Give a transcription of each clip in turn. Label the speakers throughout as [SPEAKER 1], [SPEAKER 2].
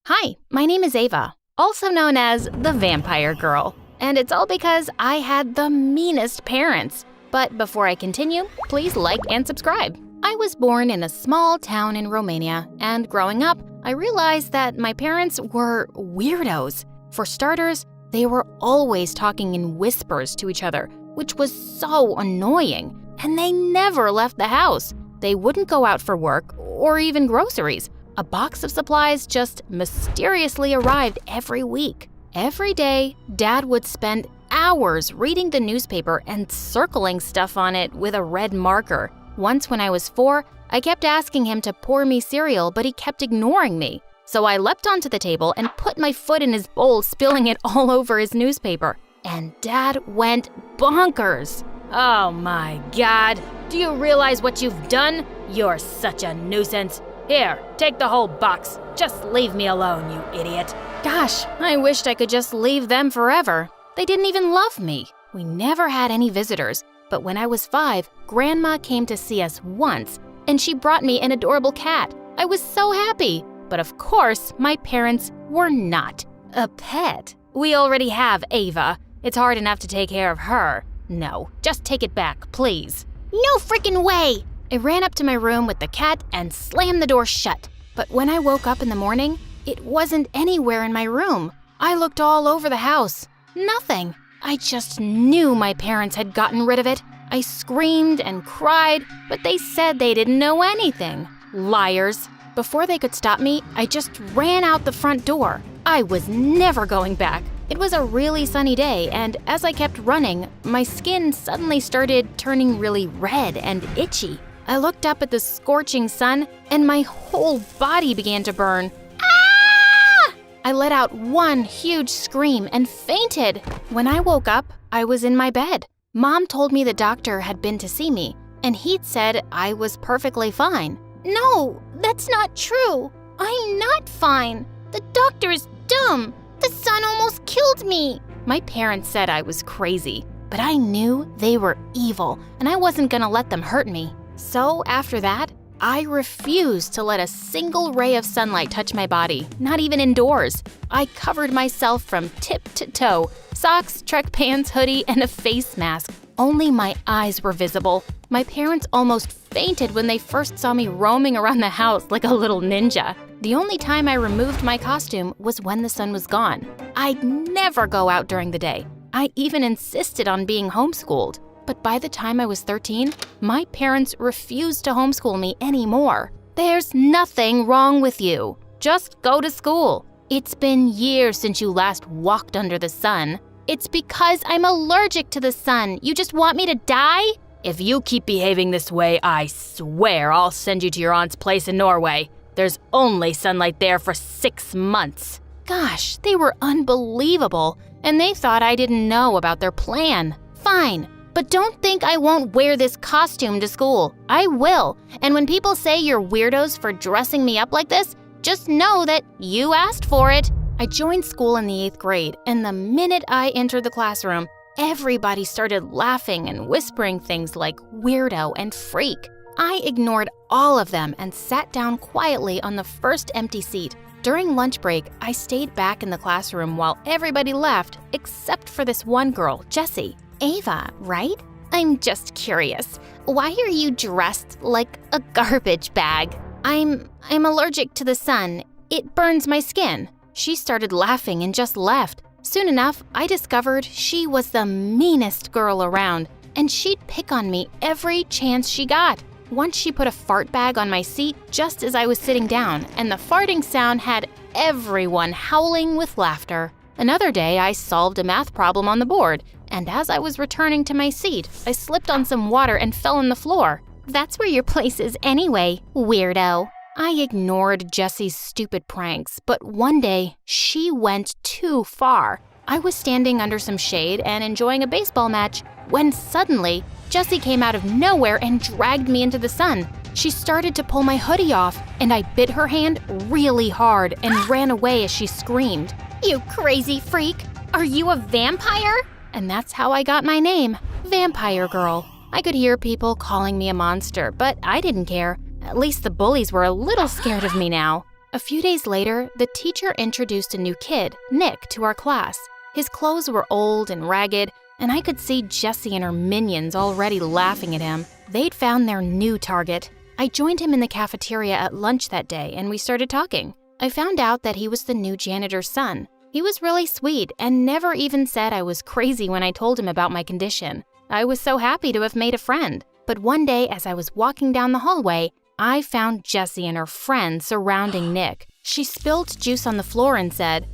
[SPEAKER 1] Hi, my name is Ava, also known as the Vampire Girl, and it's all because I had the meanest parents. But before I continue, please like and subscribe. I was born in a small town in Romania, and growing up, I realized that my parents were weirdos. For starters, they were always talking in whispers to each other, which was so annoying, and they never left the house. They wouldn't go out for work or even groceries. A box of supplies just mysteriously arrived every week. Every day, Dad would spend hours reading the newspaper and circling stuff on it with a red marker. Once when I was 4, I kept asking him to pour me cereal, but he kept ignoring me. So I leapt onto the table and put my foot in his bowl, spilling it all over his newspaper. And Dad went bonkers. Oh my God, do you realize what you've done? You're such a nuisance. Here, take the whole box. Just leave me alone, you idiot. Gosh, I wished I could just leave them forever. They didn't even love me. We never had any visitors, but when I was 5, Grandma came to see us once, and she brought me an adorable cat. I was so happy. But of course, my parents were not. A pet? We already have Ava. It's hard enough to take care of her. No, just take it back, please.
[SPEAKER 2] No freaking way!
[SPEAKER 1] I ran up to my room with the cat and slammed the door shut. But when I woke up in the morning, it wasn't anywhere in my room. I looked all over the house. Nothing. I just knew my parents had gotten rid of it. I screamed and cried, but they said they didn't know anything. Liars. Before they could stop me, I just ran out the front door. I was never going back. It was a really sunny day, and as I kept running, my skin suddenly started turning really red and itchy. I looked up at the scorching sun, and my whole body began to burn. Ah! I let out one huge scream and fainted. When I woke up, I was in my bed. Mom told me the doctor had been to see me, and he'd said I was perfectly fine.
[SPEAKER 2] No, that's not true. I'm not fine. The doctor is dumb. The sun almost killed me.
[SPEAKER 1] My parents said I was crazy, but I knew they were evil, and I wasn't gonna let them hurt me. So after that, I refused to let a single ray of sunlight touch my body, not even indoors. I covered myself from tip to toe, socks, Trek pants, hoodie, and a face mask. Only my eyes were visible. My parents almost fainted when they first saw me roaming around the house like a little ninja. The only time I removed my costume was when the sun was gone. I'd never go out during the day. I even insisted on being homeschooled. But by the time I was 13, my parents refused to homeschool me anymore. There's nothing wrong with you. Just go to school. It's been years since you last walked under the sun. It's because I'm allergic to the sun. You just want me to die? If you keep behaving this way, I swear I'll send you to your aunt's place in Norway. There's only sunlight there for 6 months. Gosh, they were unbelievable, and they thought I didn't know about their plan. Fine, but don't think I won't wear this costume to school. I will, and when people say you're weirdos for dressing me up like this, just know that you asked for it. I joined school in the 8th grade, and the minute I entered the classroom, everybody started laughing and whispering things like weirdo and freak. I ignored all of them and sat down quietly on the first empty seat. During lunch break, I stayed back in the classroom while everybody left, except for this one girl, Jessie.
[SPEAKER 2] Ava, right?
[SPEAKER 1] I'm just curious.
[SPEAKER 2] Why are you dressed like a garbage bag?
[SPEAKER 1] I'm allergic to the sun. It burns my skin. She started laughing and just left. Soon enough, I discovered she was the meanest girl around, and she'd pick on me every chance she got. Once she put a fart bag on my seat just as I was sitting down, and the farting sound had everyone howling with laughter. Another day, I solved a math problem on the board, and as I was returning to my seat, I slipped on some water and fell on the floor.
[SPEAKER 2] That's where your place is anyway, weirdo.
[SPEAKER 1] I ignored Jessie's stupid pranks, but one day, she went too far. I was standing under some shade and enjoying a baseball match when suddenly, Jessie came out of nowhere and dragged me into the sun. She started to pull my hoodie off, and I bit her hand really hard and ran away as she screamed.
[SPEAKER 2] You crazy freak! Are you a vampire?
[SPEAKER 1] And that's how I got my name, Vampire Girl. I could hear people calling me a monster, but I didn't care. At least the bullies were a little scared of me now. A few days later, the teacher introduced a new kid, Nick, to our class. His clothes were old and ragged, and I could see Jessie and her minions already laughing at him. They'd found their new target. I joined him in the cafeteria at lunch that day, and we started talking. I found out that he was the new janitor's son. He was really sweet and never even said I was crazy when I told him about my condition. I was so happy to have made a friend. But one day, as I was walking down the hallway, I found Jessie and her friend surrounding Nick. She spilled juice on the floor and said,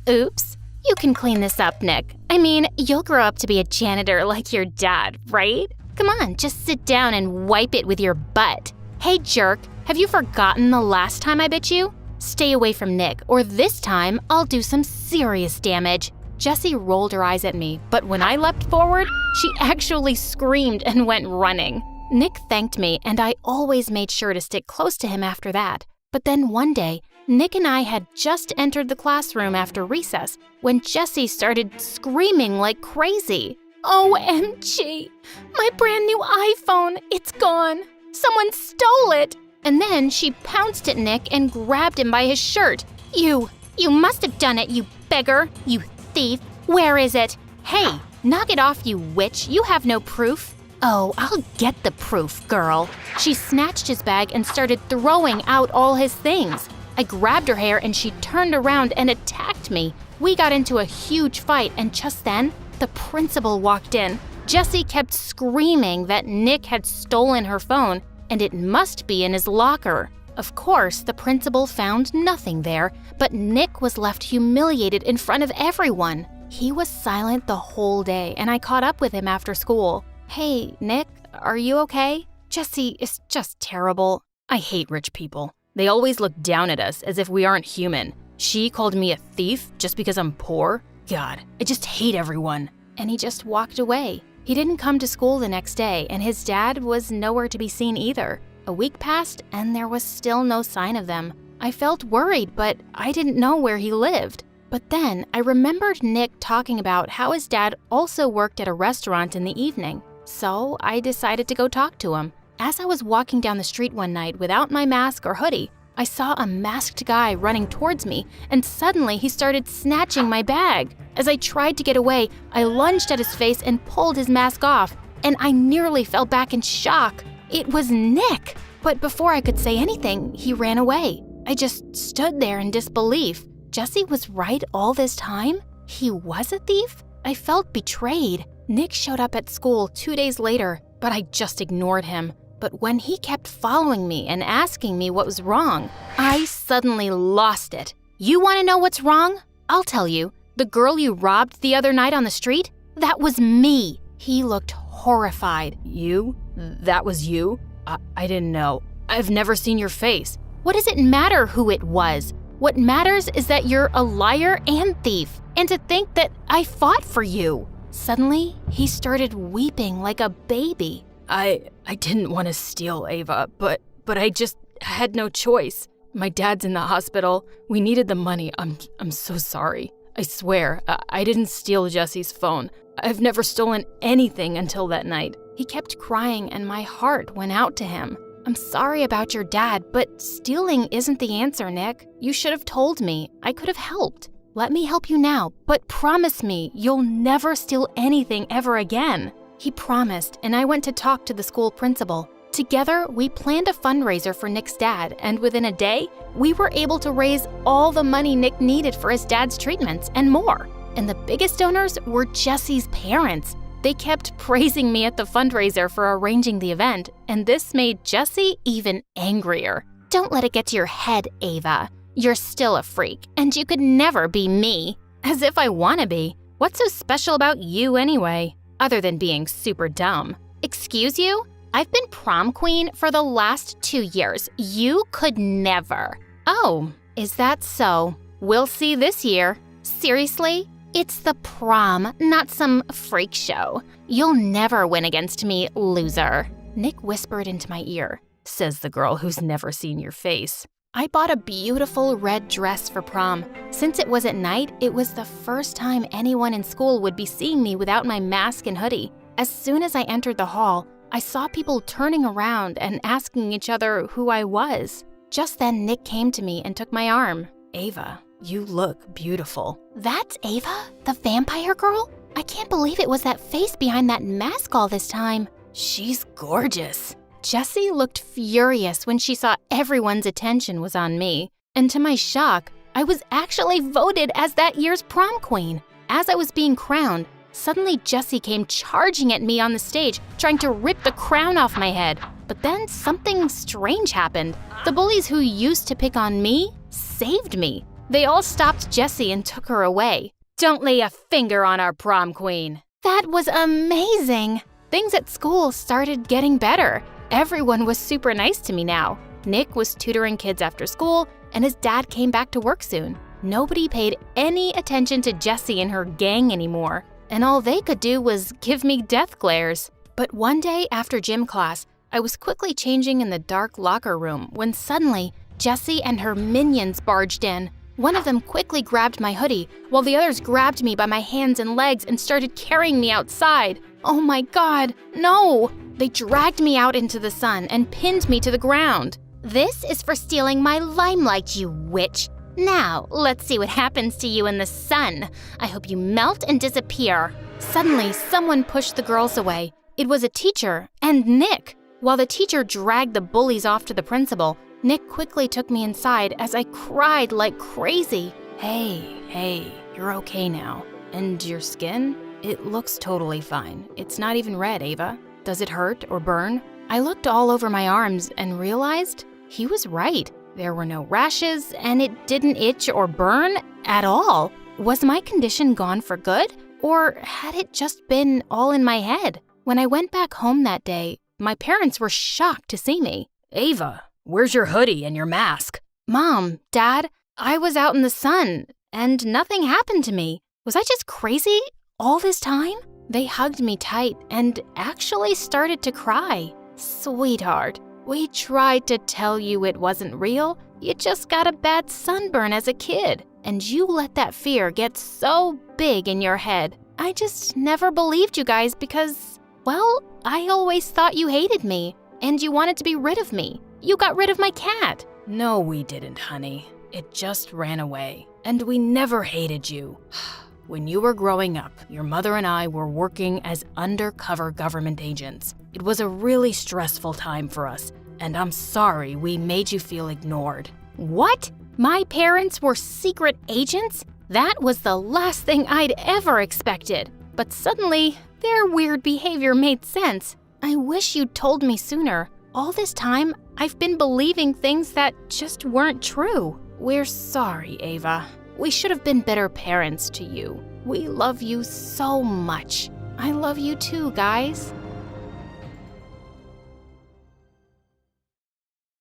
[SPEAKER 1] "Oops, you can clean this up, Nick. I mean, you'll grow up to be a janitor like your dad, right? Come on, just sit down and wipe it with your butt. Hey, jerk, have you forgotten the last time I bit you? Stay away from Nick, or this time I'll do some serious damage." Jessie rolled her eyes at me, but when I leapt forward, she actually screamed and went running. Nick thanked me, and I always made sure to stick close to him after that. But then one day, Nick and I had just entered the classroom after recess when Jessie started screaming like crazy. "OMG! My brand new iPhone! It's gone! Someone stole it!" And then she pounced at Nick and grabbed him by his shirt. You must have done it, you beggar! You thief! Where is it? Hey, knock it off, you witch! You have no proof!" "Oh, I'll get the proof, girl." She snatched his bag and started throwing out all his things. I grabbed her hair and she turned around and attacked me. We got into a huge fight, and just then, the principal walked in. Jessie kept screaming that Nick had stolen her phone and it must be in his locker. Of course, the principal found nothing there, but Nick was left humiliated in front of everyone. He was silent the whole day, and I caught up with him after school. "Hey, Nick, are you okay? Jessie is just terrible. I hate rich people. They always look down at us as if we aren't human. She called me a thief just because I'm poor? God, I just hate everyone." And he just walked away. He didn't come to school the next day, and his dad was nowhere to be seen either. A week passed, and there was still no sign of them. I felt worried, but I didn't know where he lived. But then I remembered Nick talking about how his dad also worked at a restaurant in the evening. So I decided to go talk to him. As I was walking down the street one night without my mask or hoodie, I saw a masked guy running towards me, and suddenly he started snatching my bag. As I tried to get away, I lunged at his face and pulled his mask off, and I nearly fell back in shock. It was Nick! But before I could say anything, he ran away. I just stood there in disbelief. Jessie was right all this time? He was a thief? I felt betrayed. Nick showed up at school 2 days later, but I just ignored him. But when he kept following me and asking me what was wrong, I suddenly lost it. You want to know what's wrong? I'll tell you. The girl you robbed the other night on the street? That was me. He looked horrified. You? That was you? I didn't know. I've never seen your face. What does it matter who it was? What matters is that you're a liar and thief, and to think that I fought for you. Suddenly, he started weeping like a baby. I didn't want to steal, Ava, but I just had no choice. My dad's in the hospital. We needed the money. I'm so sorry. I swear, I didn't steal Jessie's phone. I've never stolen anything until that night. He kept crying, and my heart went out to him. I'm sorry about your dad, but stealing isn't the answer, Nick. You should have told me. I could have helped. Let me help you now, but promise me you'll never steal anything ever again. He promised, and I went to talk to the school principal. Together, we planned a fundraiser for Nick's dad, and within a day, we were able to raise all the money Nick needed for his dad's treatments and more. And the biggest donors were Jessie's parents. They kept praising me at the fundraiser for arranging the event, and this made Jessie even angrier. Don't let it get to your head, Ava. You're still a freak, and you could never be me. As if I want to be. What's so special about you anyway? Other than being super dumb. Excuse you? I've been prom queen for the last 2 years. You could never. Oh, is that so? We'll see this year. Seriously? It's the prom, not some freak show. You'll never win against me, loser. Nick whispered into my ear, says the girl who's never seen your face. I bought a beautiful red dress for prom. Since it was at night, it was the first time anyone in school would be seeing me without my mask and hoodie. As soon as I entered the hall, I saw people turning around and asking each other who I was. Just then, Nick came to me and took my arm. Ava, you look beautiful.
[SPEAKER 2] That's Ava, the vampire girl? I can't believe it was that face behind that mask all this time.
[SPEAKER 1] She's gorgeous. Jessie looked furious when she saw everyone's attention was on me. And to my shock, I was actually voted as that year's prom queen. As I was being crowned, suddenly Jessie came charging at me on the stage, trying to rip the crown off my head. But then something strange happened. The bullies who used to pick on me saved me. They all stopped Jessie and took her away. Don't lay a finger on our prom queen.
[SPEAKER 2] That was amazing.
[SPEAKER 1] Things at school started getting better. Everyone was super nice to me now. Nick was tutoring kids after school, and his dad came back to work soon. Nobody paid any attention to Jessie and her gang anymore, and all they could do was give me death glares. But one day after gym class, I was quickly changing in the dark locker room when suddenly Jessie and her minions barged in. One of them quickly grabbed my hoodie, while the others grabbed me by my hands and legs and started carrying me outside. Oh my God, no! They dragged me out into the sun and pinned me to the ground.
[SPEAKER 2] This is for stealing my limelight, you witch. Now, let's see what happens to you in the sun. I hope you melt and disappear.
[SPEAKER 1] Suddenly, someone pushed the girls away. It was a teacher, and Nick. While the teacher dragged the bullies off to the principal, Nick quickly took me inside as I cried like crazy. Hey, you're okay now. And your skin? It looks totally fine. It's not even red, Ava. Does it hurt or burn? I looked all over my arms and realized he was right. There were no rashes, and it didn't itch or burn at all. Was my condition gone for good? Or had it just been all in my head? When I went back home that day, my parents were shocked to see me. Ava, where's your hoodie and your mask? Mom, Dad, I was out in the sun, and nothing happened to me. Was I just crazy all this time? They hugged me tight and actually started to cry. Sweetheart, we tried to tell you it wasn't real. You just got a bad sunburn as a kid, and you let that fear get so big in your head. I just never believed you guys because, well, I always thought you hated me, and you wanted to be rid of me. You got rid of my cat. No, we didn't, honey. It just ran away, and we never hated you. When you were growing up, your mother and I were working as undercover government agents. It was a really stressful time for us, and I'm sorry we made you feel ignored. What? My parents were secret agents? That was the last thing I'd ever expected. But suddenly, their weird behavior made sense. I wish you'd told me sooner. All this time, I've been believing things that just weren't true. We're sorry, Ava. We should have been better parents to you. We love you so much. I love you too, guys.